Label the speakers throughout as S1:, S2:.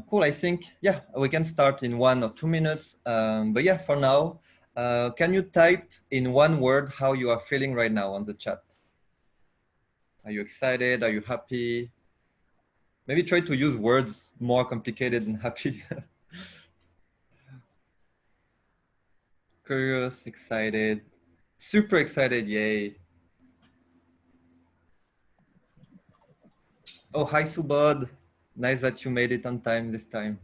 S1: Cool. I think, yeah, we can start in 1 or 2 minutes. But yeah, for now, can you type in one word how you are feeling right now on the chat? Are you excited? Are you happy? Maybe try to use words more complicated than happy. Curious, excited, super excited, yay. Oh, hi, Subod. Nice that you made it on time this time.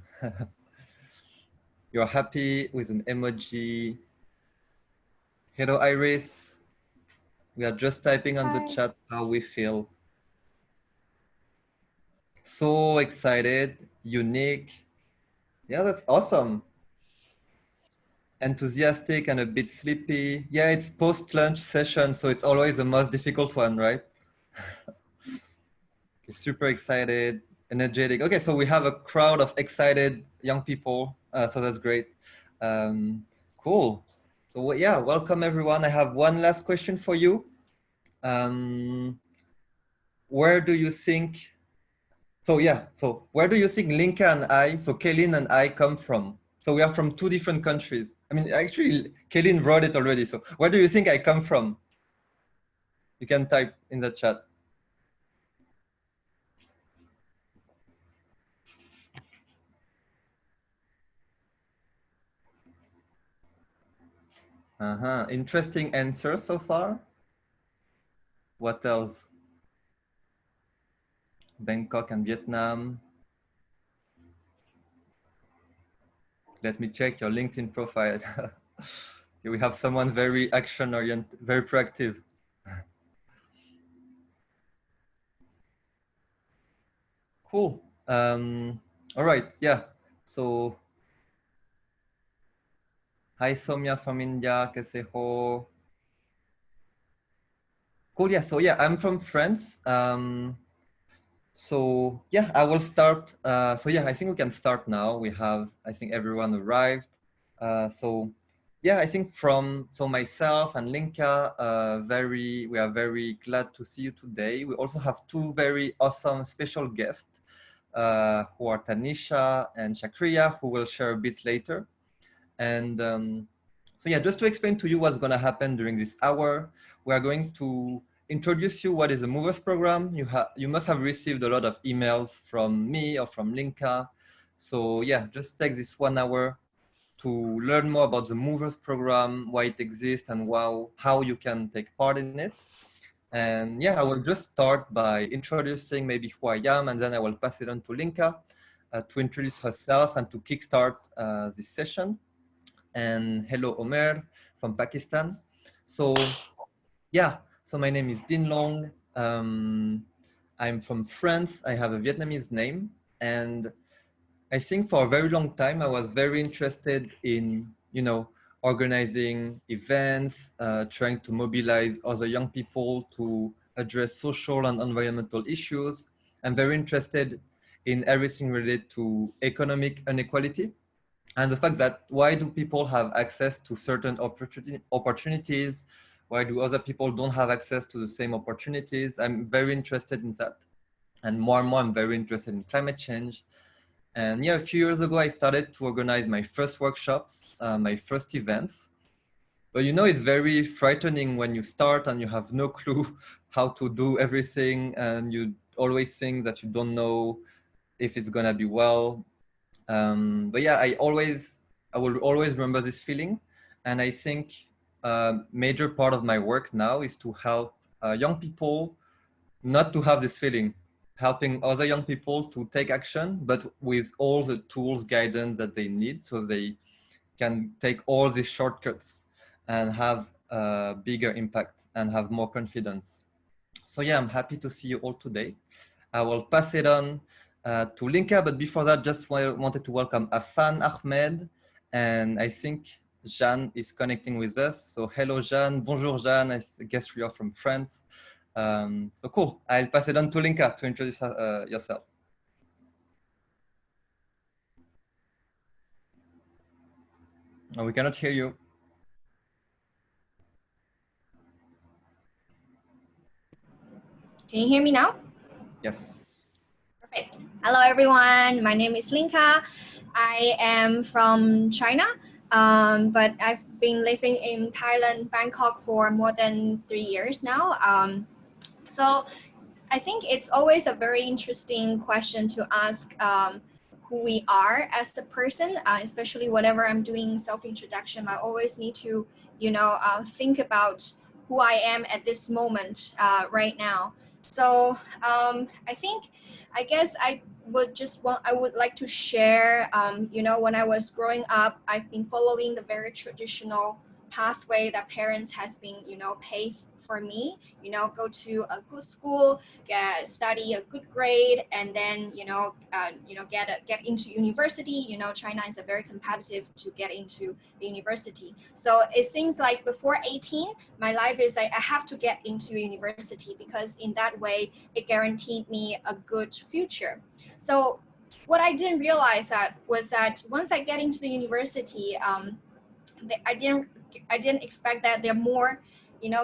S1: You're happy with an emoji. Hello, Iris. We are just typing on the chat how we feel. So excited, unique. Yeah, that's awesome. Enthusiastic and a bit sleepy. Yeah, it's post-lunch session, so it's always the most difficult one, right? Okay, super excited, energetic. Okay, so we have a crowd of excited young people, so that's great. Cool. So yeah, welcome everyone. I have one last question for you. Where do you think, so where do you think Linka and I, so Kaylin and I come from? So we are from two different countries. I mean, actually, Kaylin wrote it already. So where do you think I come from? You can type in the chat. Interesting answer so far. What else? Bangkok and Vietnam. Let me check your LinkedIn profile. We have someone very action-oriented, very proactive. Cool. All right, yeah. So, hi Somya from India, kaise ho? Cool, yeah. So yeah, I'm from France. So yeah, I will start. So yeah, I think we can start now. We have, I think everyone arrived. So yeah, I think so myself and Linka, we are very glad to see you today. We also have two very awesome special guests who are Tanisha and Shakriya, who will share a bit later. And so yeah, just to explain to you what's going to happen during this hour, we are going to introduce you what is a Movers program. You must have received a lot of emails from me or from Linka. So yeah, just take this 1 hour to learn more about the Movers program, why it exists, and how you can take part in it. And yeah, I will just start by introducing maybe who I am, and then I will pass it on to Linka to introduce herself and to kickstart this session. And hello, Omer from Pakistan. So yeah, so my name is Din Long. I'm from France. I have a Vietnamese name. And I think for a very long time, I was very interested in, organizing events, trying to mobilize other young people to address social and environmental issues. I'm very interested in everything related to economic inequality and the fact that why do people have access to certain opportunities? Why do other people don't have access to the same opportunities? I'm very interested in that. And more, I'm very interested in climate change. And yeah, a few years ago, I started to organize my first workshops, my first events. But it's very frightening when you start and you have no clue how to do everything. And you always think that you don't know if it's gonna be well. But yeah, I will always remember this feeling. And I think a major part of my work now is to help young people not to have this feeling, helping other young people to take action, but with all the tools, guidance that they need so they can take all these shortcuts and have a bigger impact and have more confidence. So yeah, I'm happy to see you all today. I will pass it on to Linka, but before that, just wanted to welcome Afan Ahmed, and I think Jeanne is connecting with us. So hello, Jeanne. Bonjour, Jeanne. I guess you are from France. So cool. I'll pass it on to Linka to introduce yourself. Oh, we cannot hear you.
S2: Can you hear me now?
S1: Yes.
S2: Perfect. Hello, everyone. My name is Linka. I am from China, but I've been living in Thailand, Bangkok for more than 3 years now. So I think it's always a very interesting question to ask who we are as a person, especially whenever I'm doing self-introduction. I always need to, think about who I am at this moment right now. So I think, I guess I would like to share, when I was growing up, I've been following the very traditional pathway that parents has been, paved for me, go to a good school, study a good grade, and then get into university. China is a very competitive to get into the university. So it seems like before 18, my life is like I have to get into university because in that way it guaranteed me a good future. So what I didn't realize that once I get into the university, I didn't expect that there are more,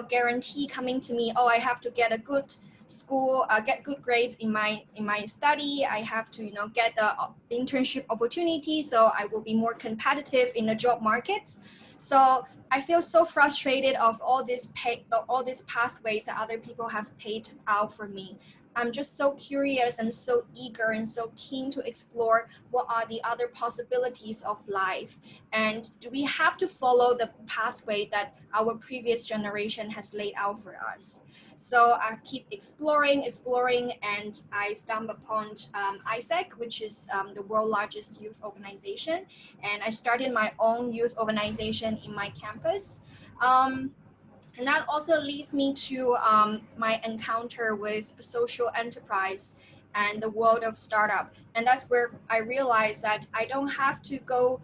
S2: guarantee coming to me. Oh, I have to get a good school, get good grades in my study. I have to, get the internship opportunity, so I will be more competitive in the job markets. So I feel so frustrated of all these pathways that other people have paid out for me. I'm just so curious and so eager and so keen to explore what are the other possibilities of life, and do we have to follow the pathway that our previous generation has laid out for us? So I keep exploring, and I stumbled upon ISEC, which is the world's largest youth organization. And I started my own youth organization in my campus. And that also leads me to my encounter with social enterprise and the world of startup. And that's where I realized that I don't have to go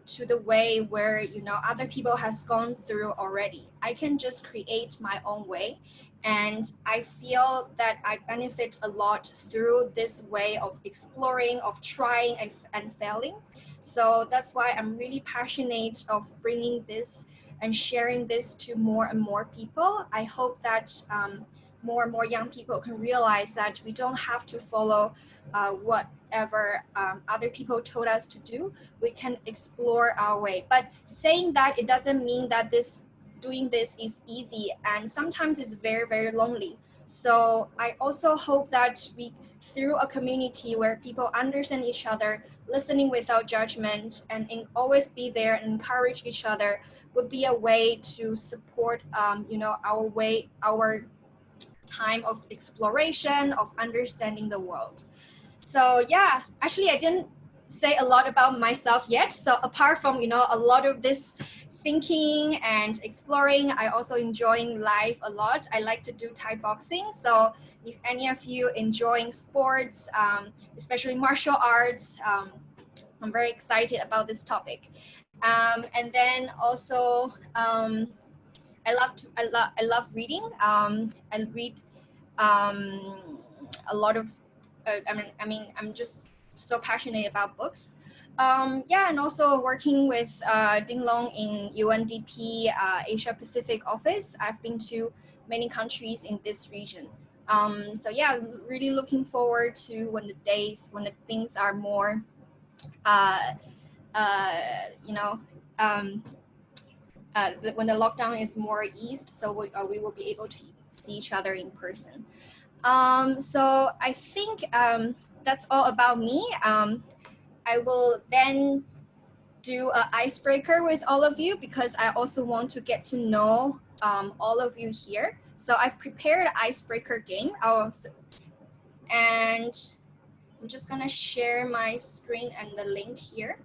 S2: to the way where other people has gone through already. I can just create my own way, and I feel that I benefit a lot through this way of exploring, of trying and failing. So that's why I'm really passionate of bringing this and sharing this to more and more people. I hope that more and more young people can realize that we don't have to follow whatever other people told us to do. We can explore our way. But saying that, it doesn't mean that doing this is easy, and sometimes it's very, very lonely. So I also hope that we, through a community where people understand each other, listening without judgment, and always be there and encourage each other, would be a way to support our time of exploration, of understanding the world. So yeah, actually I didn't say a lot about myself yet. So apart from, a lot of this thinking and exploring, I also enjoying life a lot. I like to do Thai boxing. So if any of you enjoying sports, especially martial arts, I'm very excited about this topic. And then also, I love reading. I read um, a lot of I'm just so passionate about books. Yeah, and also working with Ding Long in UNDP Asia Pacific office. I've been to many countries in this region. So yeah, really looking forward to when the things are more uh, uh, you know um, when the lockdown is more eased, so we will be able to see each other in person. So I think that's all about me. I will then do an icebreaker with all of you because I also want to get to know all of you here. So I've prepared an icebreaker game. And I'm just gonna share my screen and the link here.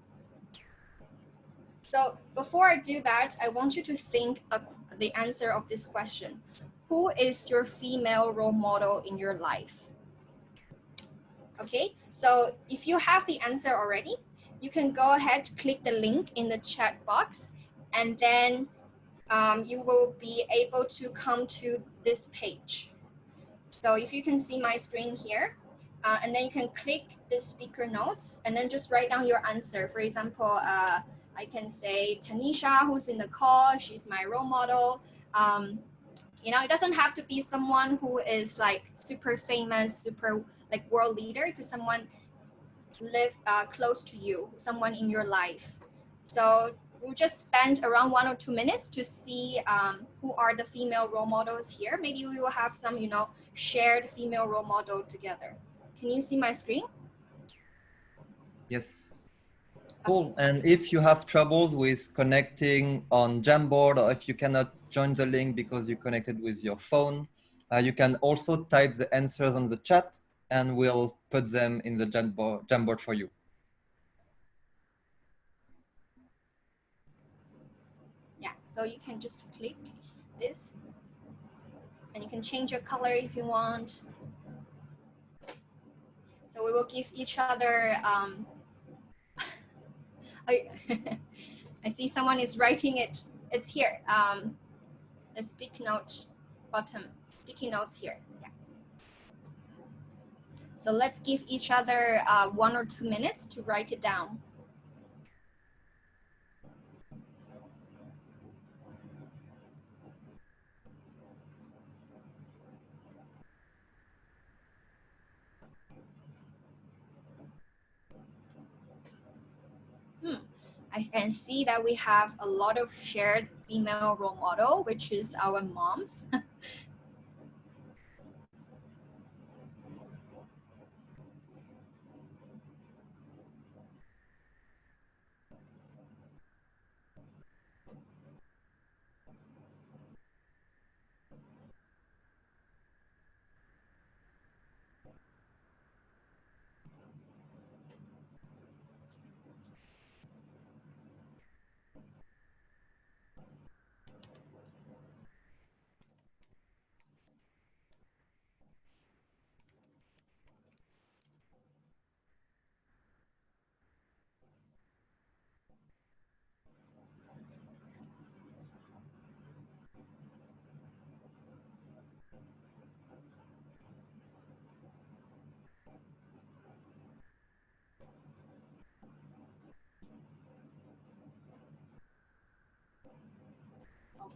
S2: So before I do that, I want you to think of the answer of this question. Who is your female role model in your life? Okay, so if you have the answer already, you can go ahead, click the link in the chat box, and then you will be able to come to this page. So if you can see my screen here, and then you can click the sticker notes and then just write down your answer. For example, I can say Tanisha, who's in the call, she's my role model. It doesn't have to be someone who is like super famous, super like world leader. It could someone live close to you, someone in your life. So we'll just spend around 1 or 2 minutes to see who are the female role models here. Maybe we will have some, shared female role model together. Can you see my screen?
S1: Yes.
S2: Okay.
S1: Cool. And if you have troubles with connecting on Jamboard, or if you cannot join the link because you connected with your phone, you can also type the answers on the chat and we'll put them in the Jamboard for you.
S2: Yeah, so you can just click this and you can change your color if you want. So we will give each other, I see someone is writing it. It's here, the sticky notes here. Yeah. So let's give each other 1 or 2 minutes to write it down. I can see that we have a lot of shared female role model, which is our moms.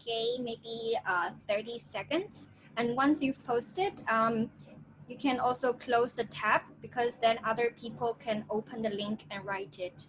S2: Okay, maybe 30 seconds. And once you've posted, you can also close the tab because then other people can open the link and write it.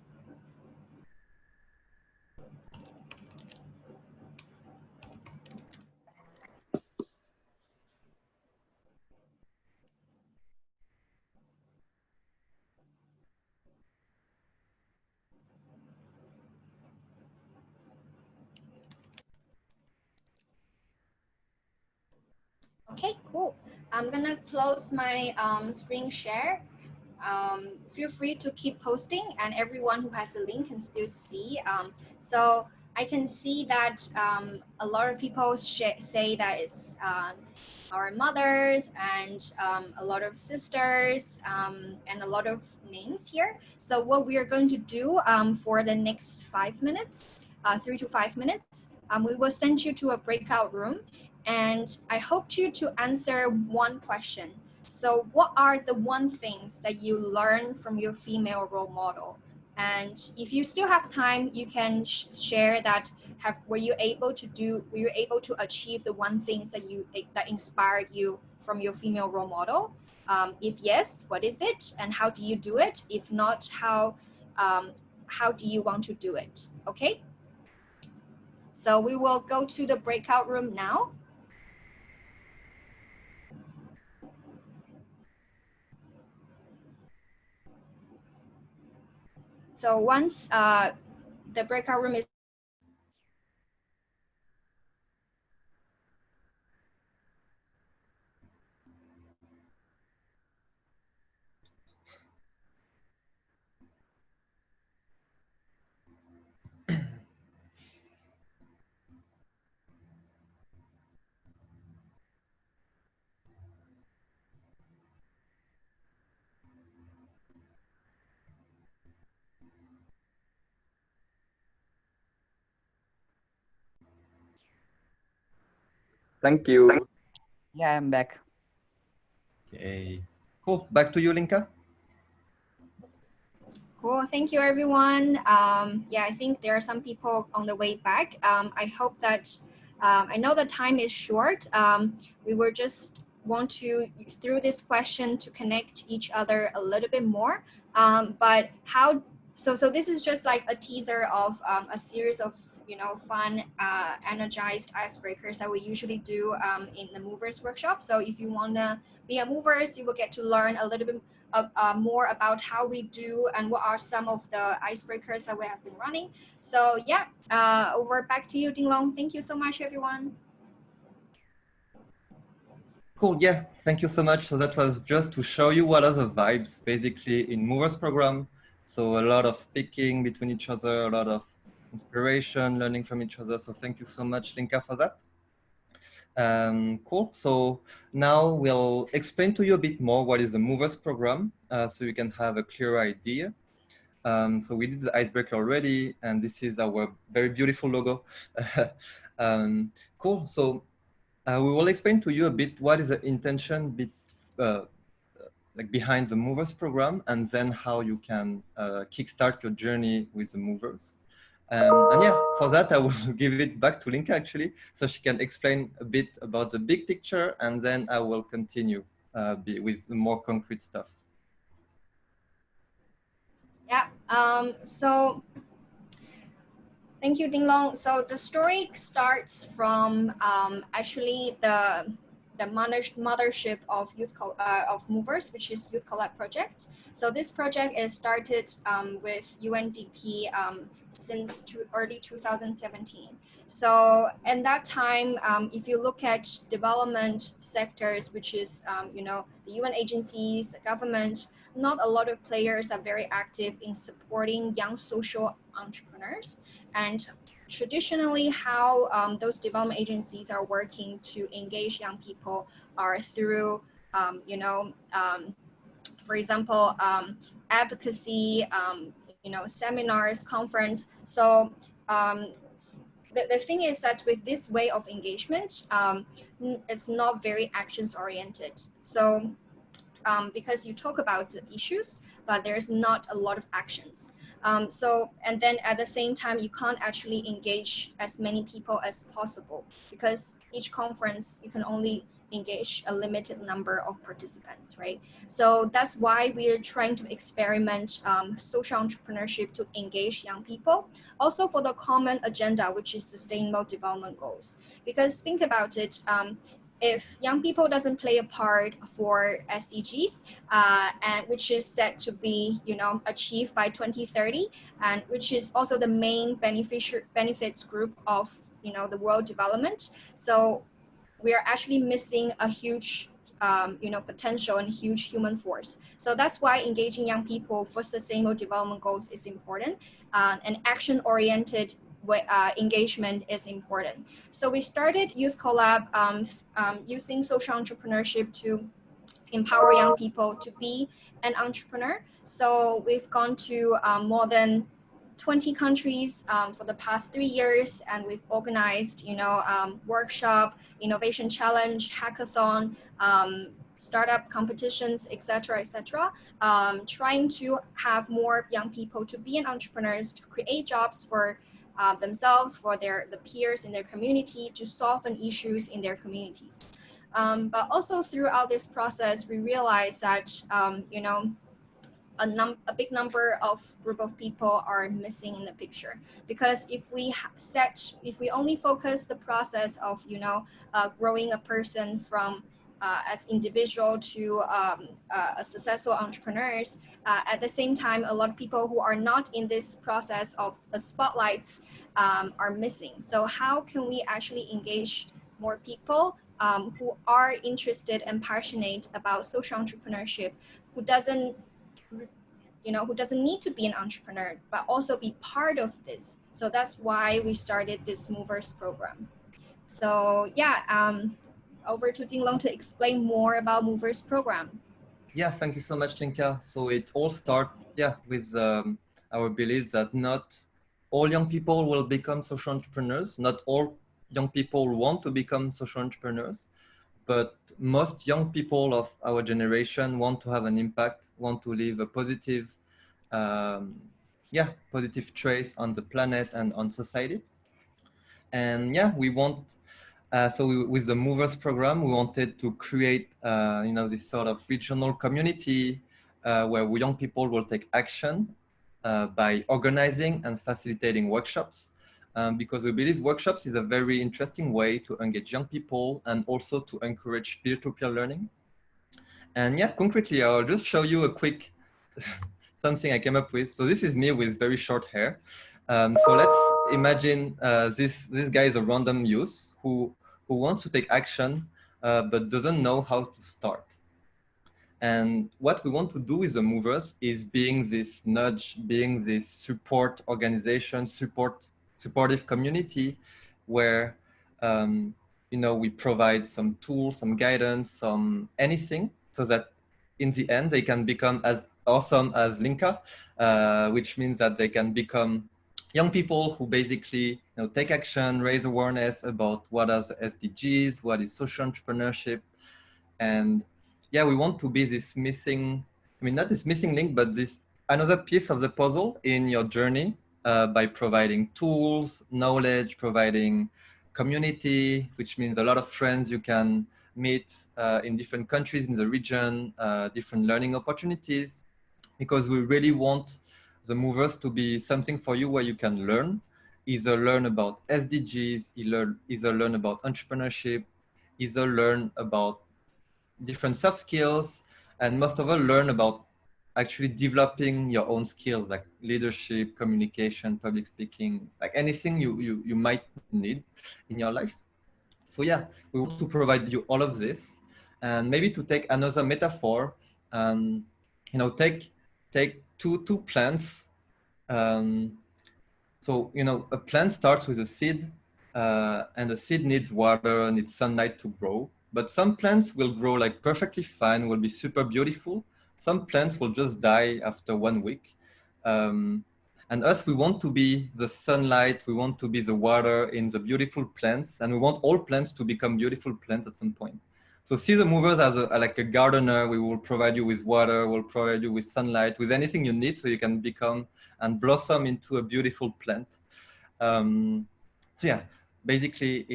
S2: Okay, cool. I'm gonna close my screen share. Feel free to keep posting and everyone who has a link can still see. So I can see that a lot of people say that it's our mothers and a lot of sisters and a lot of names here. So what we are going to do for the next 5 minutes, 3 to 5 minutes, we will send you to a breakout room and I hope you to answer one question. So what are the one things that you learned from your female role model? And if you still have time, you can share that. Were you able to achieve the one things that inspired you from your female role model? If yes, what is it and how do you do it? If not, how do you want to do it? Okay. So we will go to the breakout room now. So once the breakout room is
S3: Thank you.
S4: Yeah, I'm back.
S1: Okay. Cool. Back to you, Linka.
S2: cool. Thank you, everyone. Yeah, I think there are some people on the way back. I hope that I know the time is short. We were just want to, through this question, to connect each other a little bit more. But how, so this is just like a teaser of a series of, fun, energized icebreakers that we usually do in the Movers workshop. So if you want to be a Movers, you will get to learn a little bit more about how we do and what are some of the icebreakers that we have been running. So yeah, over back to you, Ding Long. Thank you so much, everyone.
S1: Cool, yeah, thank you so much. So that was just to show you what are the vibes basically in Movers program. So a lot of speaking between each other, a lot of inspiration, learning from each other. So thank you so much, Linka, for that. Cool. So now we'll explain to you a bit more what is the Movers program, so you can have a clear idea. So we did the icebreaker already, and this is our very beautiful logo. Cool. So we will explain to you a bit what is the intention like behind the Movers program, and then how you can kickstart your journey with the Movers. And yeah, for that, I will give it back to Linka actually, so she can explain a bit about the big picture, and then I will continue with more concrete stuff.
S2: Yeah. So thank you, Ding Long. So the story starts from actually the mothership of of Movers, which is Youth Collab project. So this project is started with UNDP since early 2017. So in that time, if you look at development sectors, which is the UN agencies, the government, not a lot of players are very active in supporting young social entrepreneurs. And traditionally, how those development agencies are working to engage young people are through, for example, advocacy, seminars, conference. So the thing is that with this way of engagement, it's not very actions oriented. So because you talk about the issues, but there's not a lot of actions. And then at the same time, you can't actually engage as many people as possible, because each conference, you can only engage a limited number of participants, right? So that's why we're trying to experiment social entrepreneurship to engage young people, also for the common agenda, which is sustainable development goals. Because think about it, if young people doesn't play a part for SDGs, and which is set to be achieved by 2030, and which is also the main benefits group of the world development. So we are actually missing a huge potential and huge human force. So that's why engaging young people for sustainable development goals is important, and action-oriented engagement is important. So we started Youth Collab using social entrepreneurship to empower young people to be an entrepreneur. So we've gone to more than 20 countries for the past 3 years, and we've organized, workshop, innovation challenge, hackathon, startup competitions, etc., etc., trying to have more young people to be an entrepreneurs, to create jobs for themselves, for the peers in their community, to solve an issues in their communities. But also throughout this process, we realized that a big number of group of people are missing in the picture, because if we only focus the process of growing a person from as individual to a successful entrepreneurs, at the same time, a lot of people who are not in this process of the spotlights are missing. So how can we actually engage more people who are interested and passionate about social entrepreneurship, who doesn't need to be an entrepreneur, but also be part of this? So that's why we started this Movers program. So yeah, over to Ding Long to explain more about Movers program.
S1: Yeah, thank you so much, Linka. So it all starts, with our belief that not all young people will become social entrepreneurs. Not all young people want to become social entrepreneurs, but most young people of our generation want to have an impact, want to leave a positive, positive trace on the planet and on society. And yeah, we want With the Movers program, we wanted to create, this sort of regional community where young people will take action by organizing and facilitating workshops. Because we believe workshops is a very interesting way to engage young people and also to encourage peer-to-peer learning. And yeah, concretely, I'll just show you a quick something I came up with. So this is me with very short hair. So let's imagine this guy is a random youth who wants to take action but doesn't know how to start. And what we want to do with the movers is being this nudge, being this support organization, supportive community where we provide some tools, some guidance, some anything, so that in the end they can become as awesome as Linka, which means that they can become young people who basically take action, raise awareness about what are the SDGs, what is social entrepreneurship, and yeah, we want to be this missing, not this missing link, but this another piece of the puzzle in your journey by providing tools, knowledge, providing community, which means a lot of friends you can meet in different countries in the region, different learning opportunities, because we really want the movers to be something for you where you can learn, either learn about SDGs, either learn about entrepreneurship, either learn about different soft skills, and most of all learn about actually developing your own skills like leadership, communication, public speaking, like anything you might need in your life. So yeah, we want to provide you all of this. And maybe to take another metaphor, um, take two plants. um, so, a plant starts with a seed, and the seed needs water, needs sunlight to grow. But some plants will grow like perfectly fine, will be super beautiful. Some plants will just die after 1 week. Um, and us, we want to be the sunlight, we want to be the water in the beautiful plants, and we want all plants to become beautiful plants at some point. So see the movers as like a gardener. We will provide you with water, we'll provide you with sunlight, with anything you need so you can become and blossom into a beautiful plant. Um, so yeah, basically,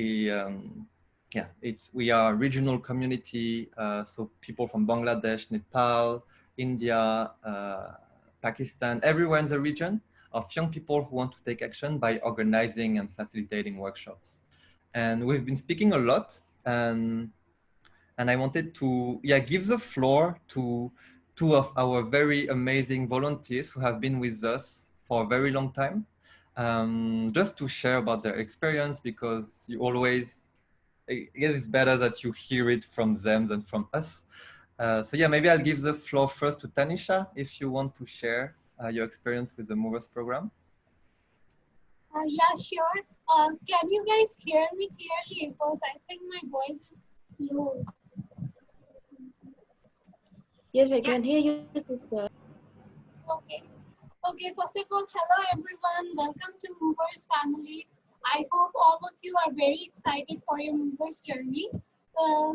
S1: we are a regional community. So people from Bangladesh, Nepal, India, Pakistan, everywhere in the region, of young people who want to take action by organizing and facilitating workshops. And we've been speaking a lot, and I wanted to give the floor to two of our very amazing volunteers who have been with us for a very long time, just to share about their experience, because you always, I guess it's better that you hear it from them than from us. So yeah, maybe I'll give the floor first to Tanisha, if you want to share your experience with the Movers program.
S3: Yeah, sure. Can you guys hear me clearly? Because I think my voice is low.
S4: Yes, I can hear you, sister.
S3: Okay. Okay, first of all, hello everyone. Welcome to Movers family. I hope all of you are very excited for your Movers journey.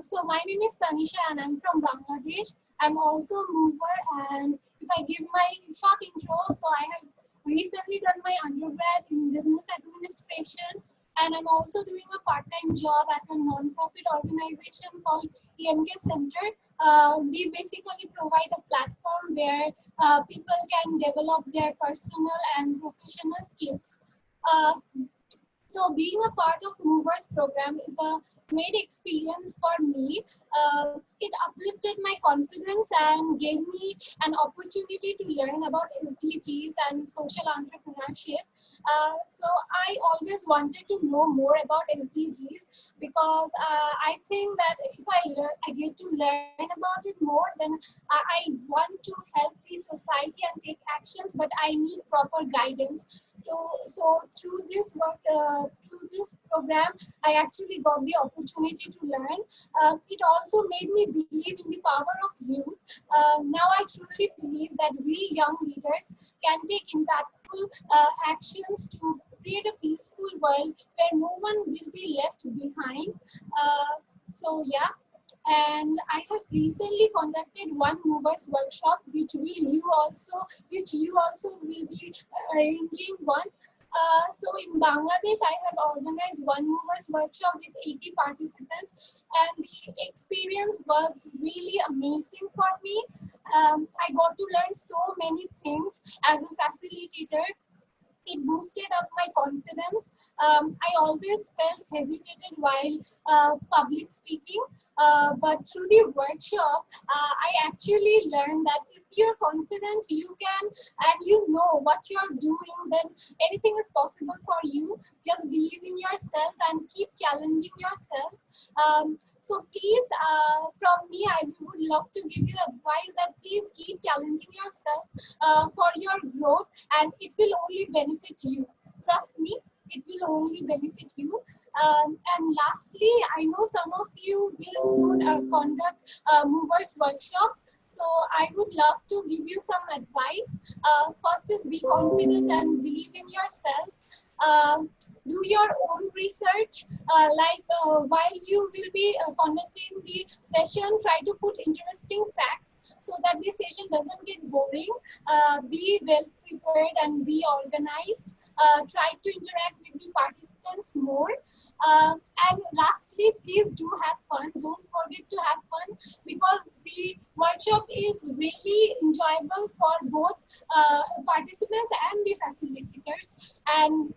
S3: So my name is Tanisha and I'm from Bangladesh. I'm also a mover, and if I give my short intro, so I have recently done my undergrad in business administration, and I'm also doing a part-time job at a non-profit organization called EMK Center. We basically provide a platform where people can develop their personal and professional skills. Uh, so being a part of Movers program is a great experience for me. It uplifted my confidence and gave me an opportunity to learn about SDGs and social entrepreneurship. So I always wanted to know more about SDGs because I think that if I get to learn about it more, then I want to help the society and take actions, but I need proper guidance. So through this work, through this program, I actually got the opportunity to learn. It also made me believe in the power of youth. Now I truly believe that we young leaders can take impactful actions to create a peaceful world where no one will be left behind. So yeah, and I have recently conducted one movers workshop, which you also will be arranging one. So in Bangladesh, I have organized One Movers workshop with 80 participants, and the experience was really amazing for me. I got to learn so many things as a facilitator. It boosted up my confidence. I always felt hesitated while public speaking, but through the workshop, I actually learned that if you're confident, you can, and you know what you're doing, then anything is possible for you. Just believe in yourself and keep challenging yourself. So please, from me, I would love to give you advice that please keep challenging yourself for your growth, and it will only benefit you. Trust me, it will only benefit you. And lastly, I know some of you will soon conduct movers workshop. So I would love to give you some advice. First is be confident and believe in yourself. Um, do your own research. While you will be conducting the session, try to put interesting facts so that the session doesn't get boring. Be well prepared and be organized. Try to interact with the participants more. And lastly, please do have fun. Don't forget to have fun, because the workshop is really enjoyable for both participants and the facilitators. And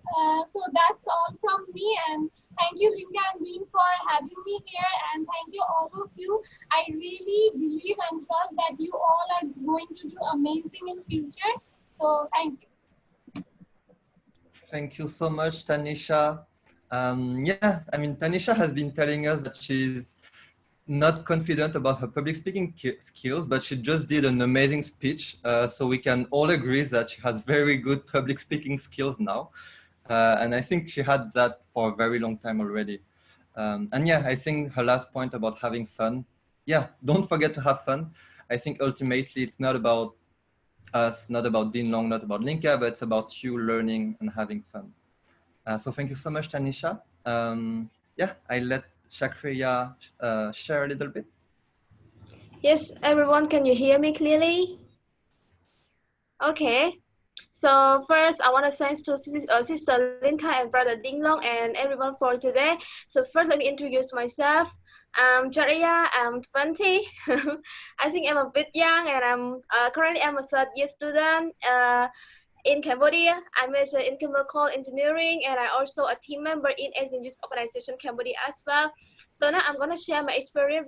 S3: so that's all from me. And thank you, Linda and Dean, for having me here. And thank you, all of you. I really believe and trust that you all are going to do amazing in future. So thank you.
S1: Thank you so much, Tanisha. Yeah, I mean, Tanisha has been telling us that she's not confident about her public speaking skills, but she just did an amazing speech. So we can all agree that she has very good public speaking skills now. And I think she had that for a very long time already. And yeah, I think her last point about having fun. Yeah, don't forget to have fun. I think ultimately it's not about us, not about Dean Long, not about Linka, but it's about you learning and having fun. So thank you so much, Tanisha. Yeah, I let Shakriya share a little bit.
S4: Yes, everyone, can you hear me clearly? Okay. So first, I want to thank to Sister Linka and Brother Dinglong and everyone for today. So first, let me introduce myself. I'm Jaria. I'm 20. I think I'm a bit young, and I'm a third year student in Cambodia. I major in chemical engineering, and I also a team member in SNG's organization Cambodia as well. So now I'm gonna share my experience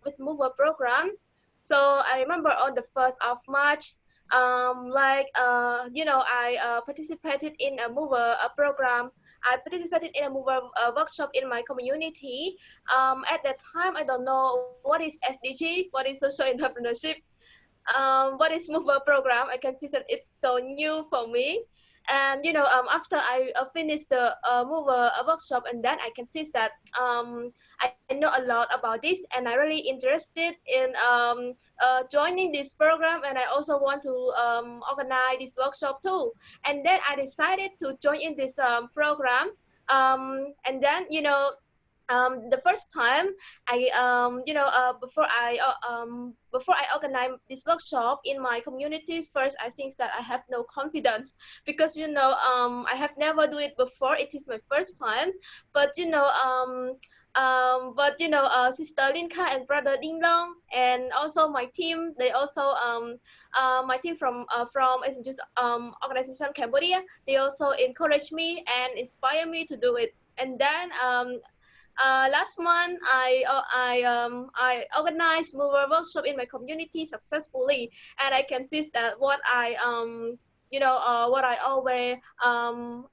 S4: with Mover program. So I remember on the 1st of March, I participated in a mover program. I participated in a mover workshop in my community. At that time, I don't know what is SDG, what is social entrepreneurship, what is mover program. I can see that it's so new for me. And after I finished the mover workshop, and then I can see that I know a lot about this, and I really interested in joining this program, and I also want to organize this workshop too. And then I decided to join in this program. And then the first time I before I organize this workshop in my community, first I think that I have no confidence, because I have never do it before. It is my first time. But Sister Linka and Brother Ding Long, and also my team, they also my team from it's just organization Cambodia, they also encourage me and inspire me to do it. And then last month, I organized mover workshop in my community successfully, and I can see that what I always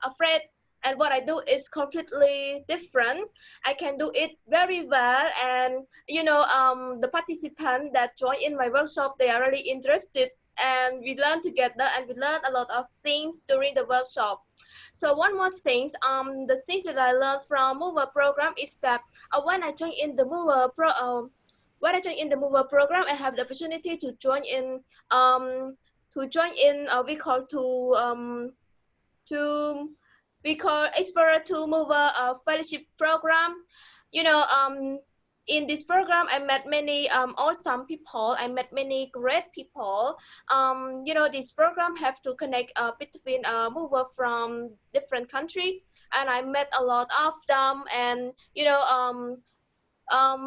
S4: afraid, and what I do is completely different. I can do it very well, and the participants that join in my workshop, they are really interested, and we learn together, and we learn a lot of things during the workshop. So one more thing, the things that I learned from Mover program is that when I join in the Mover program, I have the opportunity to join in we call Explorer to Mover fellowship program. You know, in this program, I met many awesome people. I met many great people. You know, this program have to connect between mover from different country, and I met a lot of them. And you know,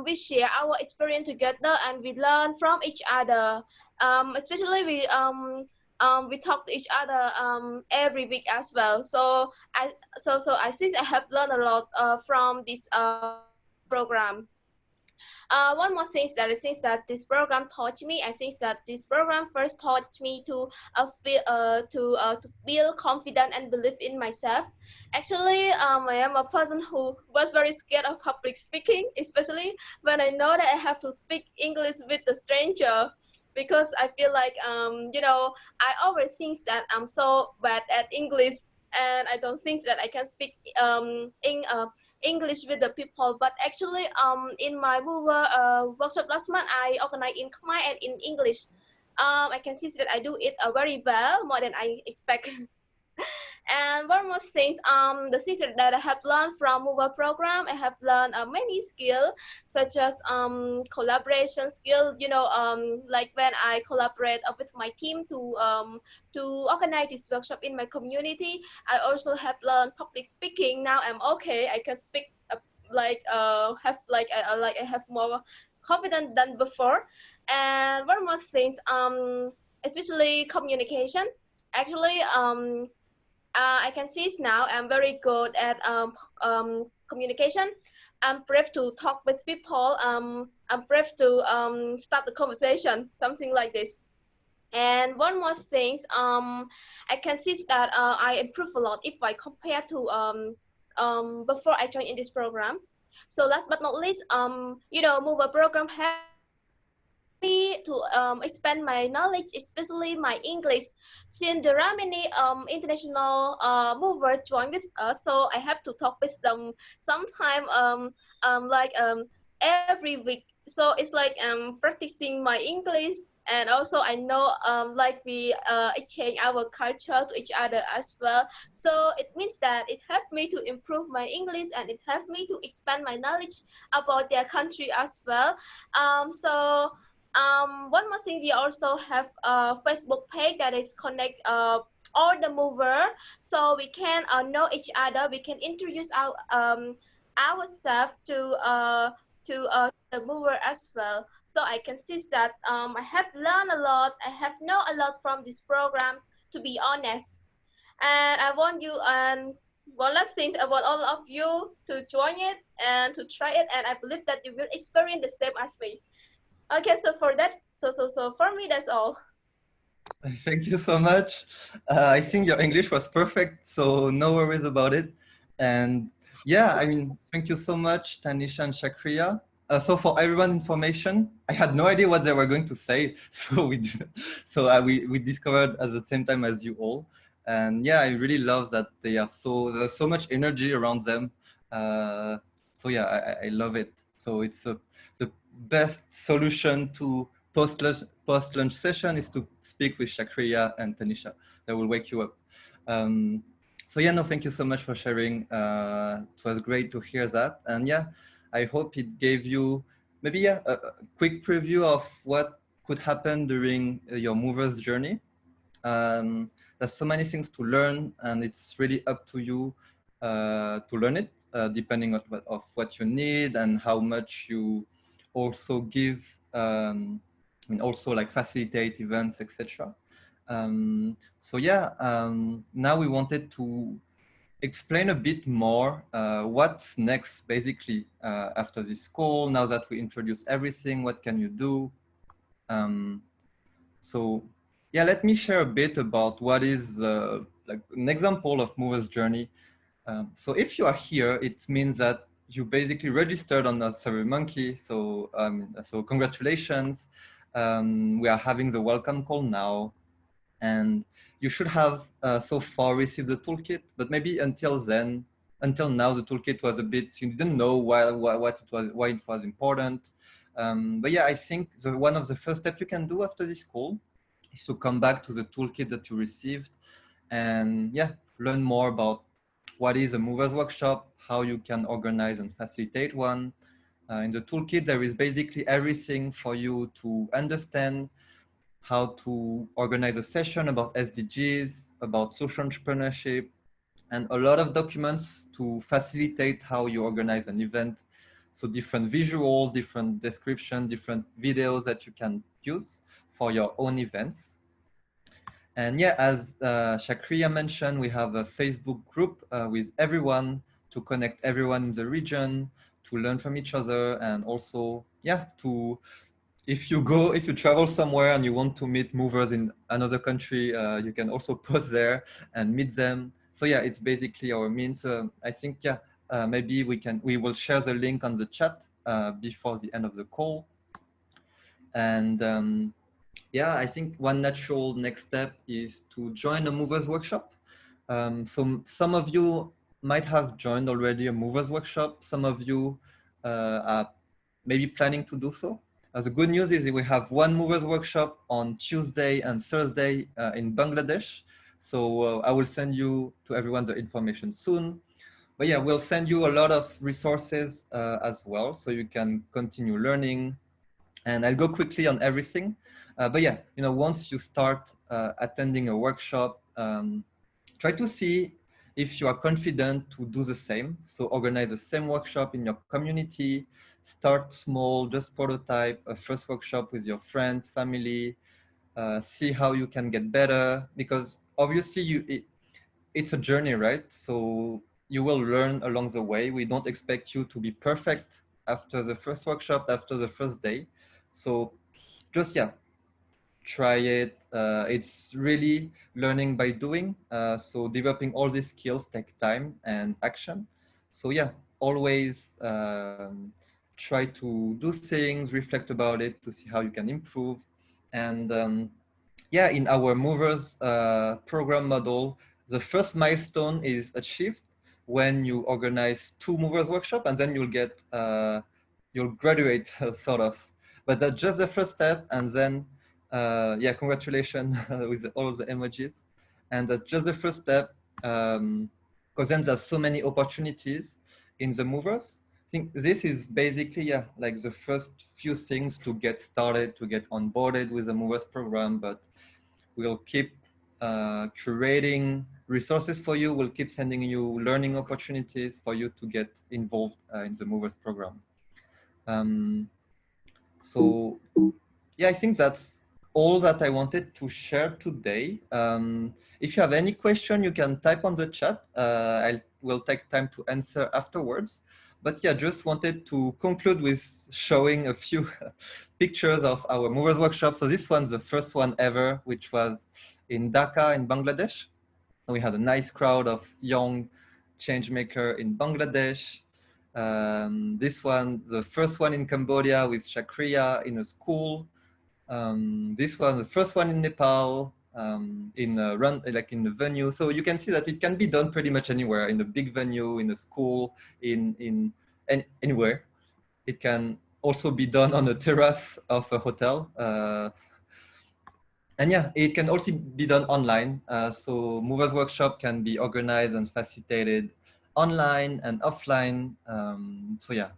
S4: we share our experience together, and we learn from each other. Especially we talk to each other every week as well. So I think I have learned a lot from this program. One more thing that I think that this program taught me, I think that this program first taught me to build confidence and believe in myself. Actually, I am a person who was very scared of public speaking, especially when I know that I have to speak English with a stranger. Because I feel like, you know, I always think that I'm so bad at English, and I don't think that I can speak English with the people. But actually, in my mover workshop last month, I organized in Khmer and in English. I can see that I do it very well, more than I expect. And one more thing, the things that I have learned from mover program, I have learned many skills, such as collaboration skill. You know, like when I collaborate with my team to organize this workshop in my community. I also have learned public speaking. Now I'm okay. I can speak have like I have more confidence than before. And one more thing, especially communication. Actually, I can see now I'm very good at communication. I'm brave to talk with people. I'm brave to start the conversation, something like this. And one more thing, I can see that I improve a lot if I compare to before I joined in this program. So last but not least, you know, Mover program help me to expand my knowledge, especially my English. Since there are many international movers join with us, so I have to talk with them sometime like every week. So it's like practicing my English. And also I know like we exchange our culture to each other as well. So it means that it helped me to improve my English, and it helped me to expand my knowledge about their country as well. One more thing, we also have a Facebook page that is connect all the mover, so we can know each other. We can introduce ourselves to the mover as well. So I can see that I have learned a lot. I have know a lot from this program, to be honest. And I want you and one last thing, I want all of you to join it and to try it. And I believe that you will experience the same as me. Okay, so for that, so for me, that's all.
S1: Thank you so much. I think your English was perfect, so no worries about it. And yeah, I mean, thank you so much, Tanisha and Shakriya. So for everyone information, I had no idea what they were going to say. So we discovered at the same time as you all. And yeah, I really love that there's so much energy around them. So yeah, I love it. So it's the best solution to post-lunch session is to speak with Shakriya and Tanisha. That will wake you up. So yeah, no, thank you so much for sharing. It was great to hear that. And yeah, I hope it gave you maybe a quick preview of what could happen during your movers journey. There's so many things to learn, and it's really up to you to learn it, depending on what you need and how much you also give, and also like facilitate events, etc. So yeah, now we wanted to explain a bit more what's next, basically, after this call. Now that we introduced everything, what can you do? So yeah, let me share a bit about what is like an example of Mover's journey. So if you are here, it means that you basically registered on the SurveyMonkey. So congratulations. We are having the welcome call now, and you should have so far received the toolkit, but maybe until now, the toolkit was a bit, you didn't know why it was important. But yeah, I think one of the first steps you can do after this call is to come back to the toolkit that you received and yeah, learn more about what is a movers workshop, how you can organize and facilitate one, In the toolkit, there is basically everything for you to understand how to organize a session about SDGs, about social entrepreneurship, and a lot of documents to facilitate how you organize an event. So different visuals, different description, different videos that you can use for your own events. And yeah, as Shakriya mentioned, we have a Facebook group with everyone to connect everyone in the region, to learn from each other, and also, yeah, to if you travel somewhere and you want to meet movers in another country, you can also post there and meet them. So yeah, it's basically our means. I think yeah, maybe we will share the link on the chat before the end of the call. And yeah, I think one natural next step is to join a movers workshop. So some of you might have joined already a movers workshop. Some of you are maybe planning to do so. The good news is we have one movers workshop on Tuesday and Thursday in Bangladesh. So I will send you to everyone the information soon. But yeah, we'll send you a lot of resources as well, so you can continue learning. And I'll go quickly on everything. But yeah, once you start attending a workshop, try to see if you are confident to do the same. So organize the same workshop in your community, start small, just prototype a first workshop with your friends, family, see how you can get better, because obviously it's a journey, right? So you will learn along the way. We don't expect you to be perfect after the first workshop, after the first day. So just, yeah, try it. It's really learning by doing. So developing all these skills take time and action. So yeah, always try to do things, reflect about it to see how you can improve. And yeah, in our movers program model, the first milestone is achieved when you organize 2 movers workshop, and then you'll graduate sort of. But that's just the first step, and then yeah, congratulations with all of the emojis. And that's just the first step, because then there's so many opportunities in the movers. I think this is basically, yeah, like the first few things to get started, to get onboarded with the movers program. But we'll keep curating resources for you. We'll keep sending you learning opportunities for you to get involved in the movers program. So yeah, I think that's all that I wanted to share today. If you have any question, you can type on the chat. I will take time to answer afterwards. But yeah, just wanted to conclude with showing a few pictures of our movers workshop. So this one's the first one ever, which was in Dhaka in Bangladesh. We had a nice crowd of young change maker in Bangladesh. This one, the first one in Cambodia with Shakriya in a school. This one, the first one in Nepal, in a in the venue. So you can see that it can be done pretty much anywhere, in a big venue, in a school, anywhere. It can also be done on a terrace of a hotel. And yeah, it can also be done online. So Movers Workshop can be organized and facilitated online and offline. So yeah,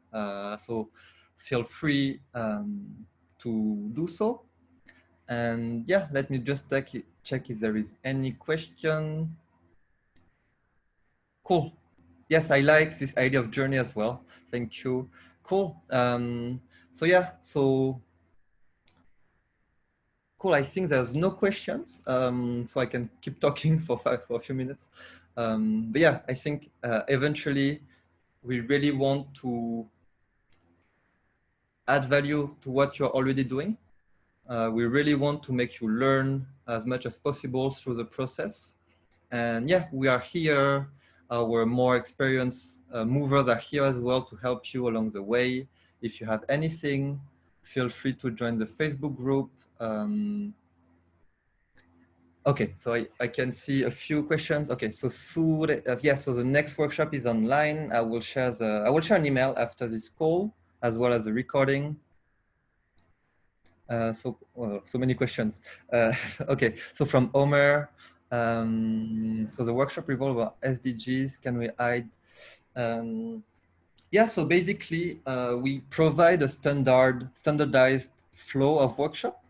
S1: so feel free to do so. And yeah, let me just check if there is any question. Cool. Yes, I like this idea of journey as well. Thank you. Cool. So yeah, so cool. I think there's no questions, so I can keep talking for a few minutes. But yeah, I think eventually we really want to add value to what you're already doing. We really want to make you learn as much as possible through the process. And yeah, we are here. Our more experienced movers are here as well to help you along the way. If you have anything, feel free to join the Facebook group. Okay, so I can see a few questions. Okay, so yeah, so the next workshop is online. I will share an email after this call as well as the recording. So many questions. Okay, so from Omer, so the workshop revolves around SDGs. Can we hide? Yeah, so basically, we provide a standardized flow of workshop.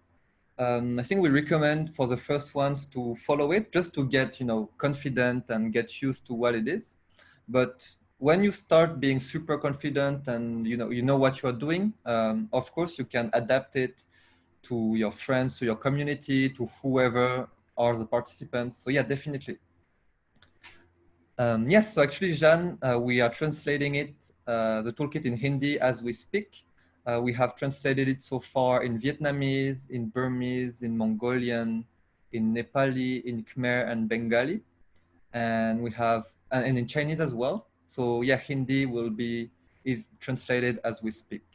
S1: I think we recommend for the first ones to follow it just to get, confident and get used to what it is. But when you start being super confident and you know what you are doing, of course you can adapt it to your friends, to your community, to whoever are the participants. So yeah, definitely. Yes, so actually, Jeanne, we are translating it, the toolkit in Hindi as we speak. We have translated it so far in Vietnamese, in Burmese, in Mongolian, in Nepali, in Khmer and Bengali. And we have, and in Chinese as well. So yeah, Hindi is translated as we speak.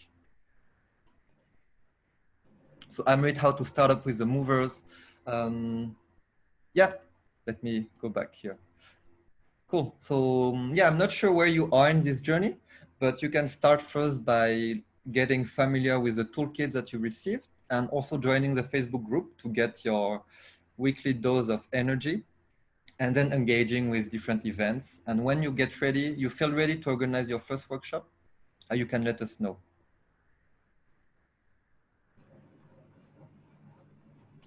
S1: So I'm read how to start up with the movers. Yeah, let me go back here. Cool. So yeah, I'm not sure where you are in this journey, but you can start first by getting familiar with the toolkit that you received and also joining the Facebook group to get your weekly dose of energy and then engaging with different events. And when you get ready, you feel ready to organize your first workshop, you can let us know.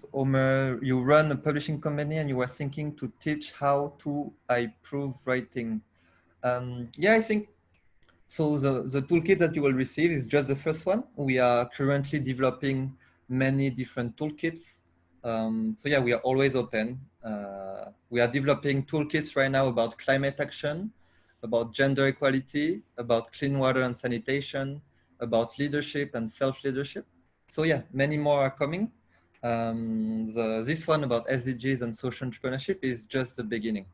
S1: So Omer, you run a publishing company and you were thinking to teach how to improve writing. Yeah, I think so. The toolkit that you will receive is just the first one. We are currently developing many different toolkits. So yeah, we are always open. We are developing toolkits right now about climate action, about gender equality, about clean water and sanitation, about leadership and self-leadership. So yeah, many more are coming. This one about SDGs and social entrepreneurship is just the beginning.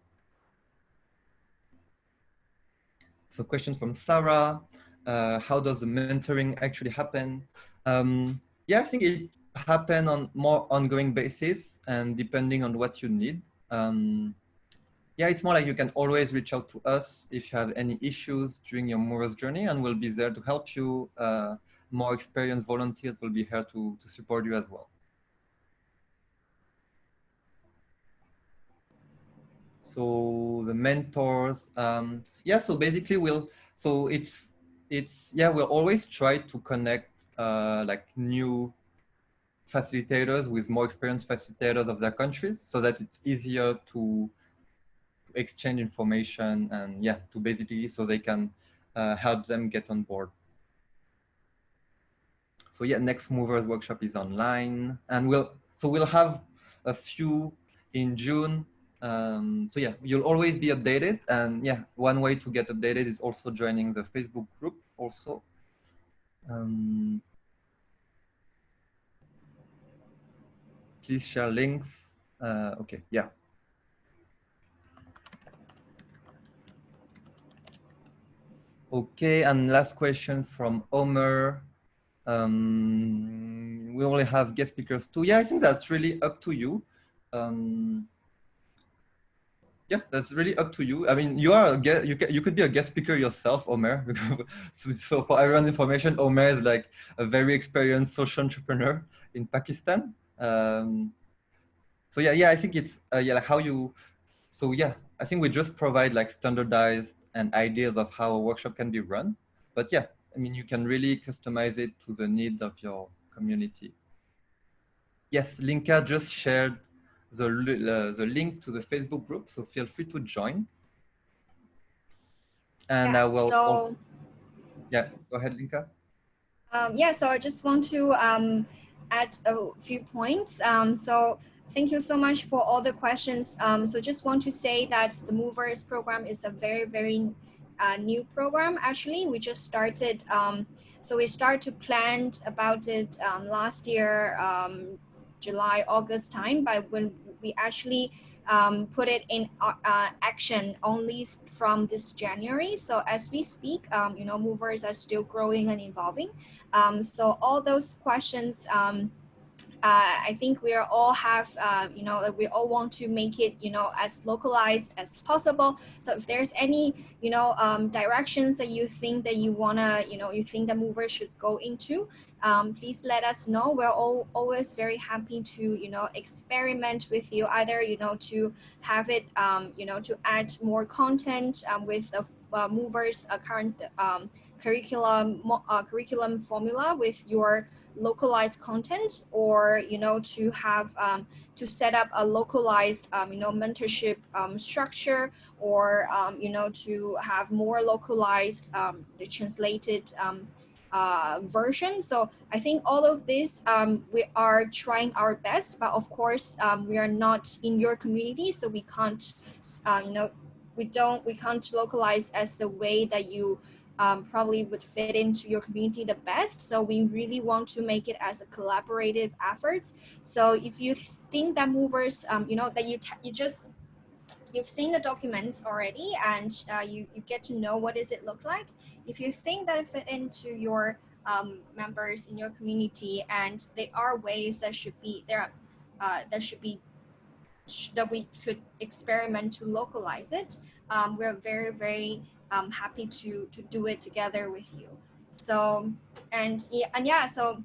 S1: So question from Sarah, how does the mentoring actually happen? Yeah, I think it happen on more ongoing basis and depending on what you need. Yeah, it's more like you can always reach out to us if you have any issues during your Movers journey, and we'll be there to help you. More experienced volunteers will be here to support you as well. So the mentors, yeah, so basically we'll always try to connect like new facilitators with more experienced facilitators of their countries so that it's easier to exchange information and yeah, to basically so they can help them get on board. So yeah, next movers workshop is online and we'll have a few in June. So yeah, you'll always be updated, and yeah, one way to get updated is also joining the Facebook group also. Please share links. Okay, yeah. Okay, and last question from Omer. We only have guest speakers too. Yeah, I think that's really up to you. Yeah, that's really up to you. I mean, you are a guest, you could be a guest speaker yourself, Omer. So for everyone's information, Omer is like a very experienced social entrepreneur in Pakistan. So yeah, I think it's yeah, like how you. So yeah, I think we just provide like standardized and ideas of how a workshop can be run. But yeah, I mean, you can really customize it to the needs of your community. Yes, Linka just shared the link to the Facebook group, so feel free to join. And
S2: Yeah,
S1: I will.
S2: so
S1: Yeah, go ahead, Linka.
S2: yeah, so I just want to add a few points. So thank you so much for all the questions. So just want to say that the Movers program is a very, very new program. Actually, we just started. So we started to plan about it last year, July, August time. But when we actually put it in action only from this January. So as we speak, movers are still growing and evolving. So all those questions, I think we are all have, like we all want to make it, as localized as possible. So if there's any, directions that you think that you wanna, you think the mover should go into, please let us know. We're always very happy to, experiment with you, either, to have it, to add more content with the movers current curriculum formula with your localized content, or to have to set up a localized mentorship structure, or to have more localized the translated version. So I think all of this, we are trying our best, but of course we are not in your community, so we can't we can't localize as a way that you probably would fit into your community the best. So we really want to make it as a collaborative effort. So if you think that movers, that you've seen the documents already, and you get to know what does it look like. If you think that it fit into your members in your community, and there are ways that should be there, that should be that we could experiment to localize it, we're very, very happy to do it together with you. So so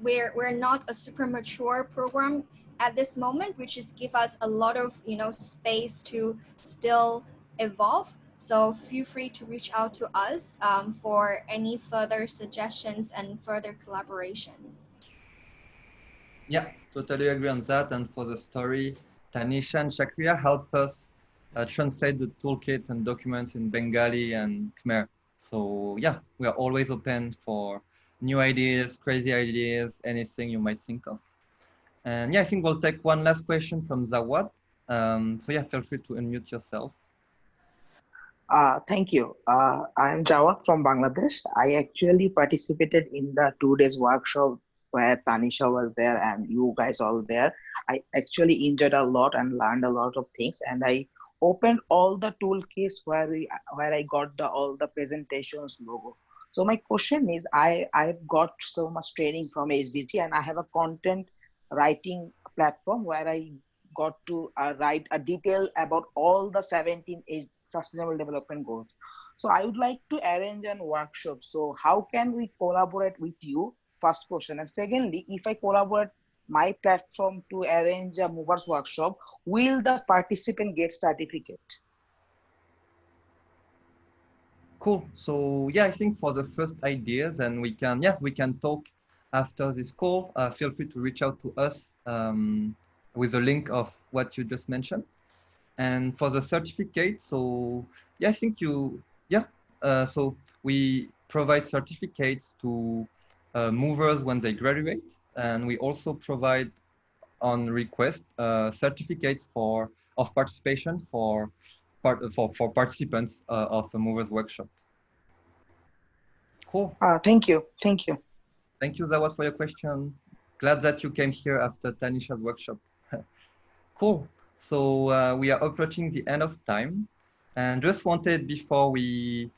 S2: we're not a super mature program at this moment, which is give us a lot of space to still evolve. So feel free to reach out to us for any further suggestions and further collaboration.
S1: Yeah, totally agree on that. And for the story, Tanisha and Shakriya help us translate the toolkits and documents in Bengali and Khmer. So yeah, we are always open for new ideas, crazy ideas, anything you might think of. And yeah, I think we'll take one last question from Zawad. So yeah, feel free to unmute yourself.
S5: Thank you. I am Jawad from Bangladesh. I actually participated in the 2 days workshop where Tanisha was there and you guys all there. I actually enjoyed a lot and learned a lot of things. And I opened all the toolkits where I got all the presentations logo. So my question is, I've got so much training from HDG, and I have a content writing platform where I got to write a detail about all the 17 sustainable development goals. So I would like to arrange a workshop. So how can we collaborate with you? First question. And secondly, if I collaborate my platform to arrange a movers workshop, will the participant get certificate?
S1: Cool. So yeah, I think for the first ideas, and we can talk after this call. Feel free to reach out to us with a link of what you just mentioned. And for the certificate, so yeah, I think so we provide certificates to movers when they graduate, and we also provide on request certificates of participation for participants of a movers workshop. Cool.
S5: Thank you. Thank you.
S1: Thank you, Zawad, for your question. Glad that you came here after Tanisha's workshop. Cool. So we are approaching the end of time, and just wanted before we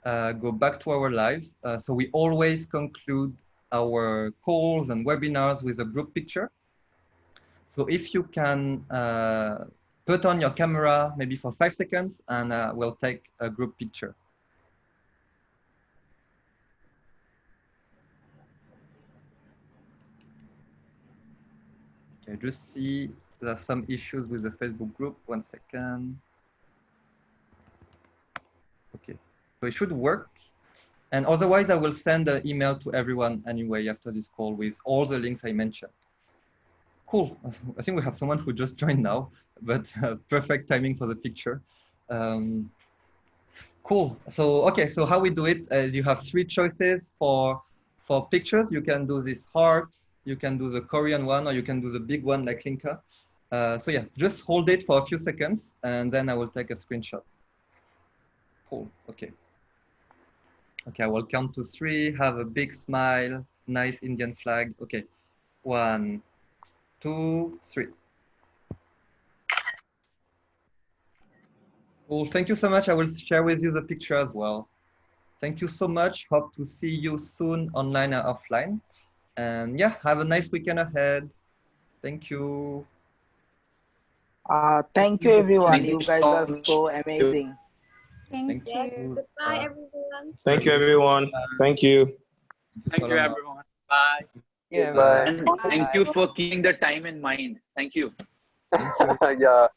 S1: go back to our lives. So we always conclude our calls and webinars with a group picture. So if you can put on your camera maybe for 5 seconds, and we'll take a group picture. Okay, just see there are some issues with the Facebook group. 1 second. Okay, so it should work. And otherwise, I will send an email to everyone anyway after this call with all the links I mentioned. Cool. I think we have someone who just joined now, but perfect timing for the picture. Cool. So, okay, so how we do it, you have 3 choices for pictures. You can do this heart, you can do the Korean one, or you can do the big one like Linka. So yeah, just hold it for a few seconds, and then I will take a screenshot. Cool, okay. Okay, I will count to 3, have a big smile, nice Indian flag. Okay, 1, 2, 3. Cool, thank you so much. I will share with you the picture as well. Thank you so much. Hope to see you soon online or offline. And yeah, have a nice weekend ahead. Thank you.
S5: Thank you, everyone.
S6: Thank
S5: You
S6: you
S5: guys
S6: so
S5: are
S6: much.
S5: so amazing.
S2: Thank
S4: Yes,
S2: you.
S4: goodbye everyone.
S7: Thank you, everyone. Thank you.
S6: Thank you, everyone. Bye.
S5: Goodbye.
S6: And thank you for keeping the time in mind. Thank you.
S1: Thank you.
S8: Yeah.